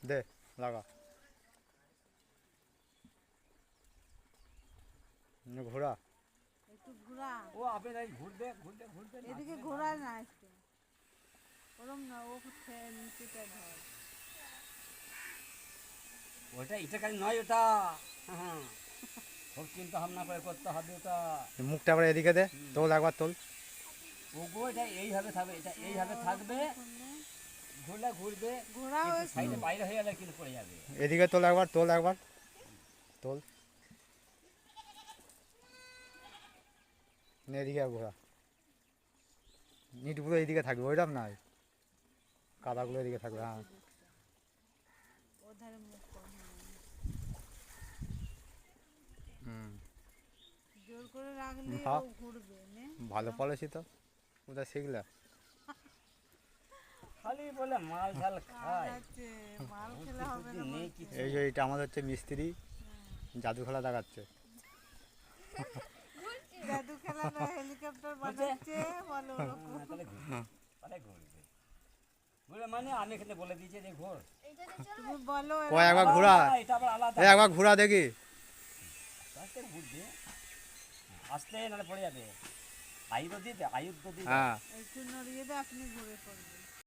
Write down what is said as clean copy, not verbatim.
দে লাগা ঘোরা একটু ঘোরা ও আপনি ঘুরবে এদিকে ঘোরা না একটু ওরম না ও নিচেটা ধর ওটা এটা কাজ নয় ওটা হ্যাঁ খুব চিন্তা ভাবনা করে করতে হবে ওটা মুখটা আবার এদিকে দে তোল একবার তোল ওগো এটা এইভাবে থাকবে এটা এইভাবে থাকবে ঘুরলে ঘুরবে ঘোরা সাইডে বাইরে হয়ে গেলে কিন্তু পড়ে যাবে এদিকে তোল একবার তোল এদিকে ঘোরা নিটগুলো এইদিকে থাকবে ওইরকম নয় কাদাগুলো এদিকে থাকবে হ্যাঁ ওধারে মুখ কর জোর করে রাখলে ও ঘুরবে নে ভালো পলিসি তো কোথায় শিখলে খালি বলে মাল ঝাল খায় মাল খেলে হবে না এই যে এটা আমাদের হচ্ছে মিস্ত্রি জাদু খেলা দেখাচ্ছে জাদু খেলা না হেলিকপ্টার বানাচ্ছে বলো ঘুরে মানে আমি এখানে বলে দিয়েছি যে ঘোর তুমি বলো কয় একবার ঘোরা এটা আবার আলাদা একবার ঘোরা দেখি আস্তে ঘুরবে আস্তে নাহলে পড়ে যাবে আয়ুধ দিতে হ্যাঁ একটু নড়িয়ে দে আপনি ঘুরে পড়বেন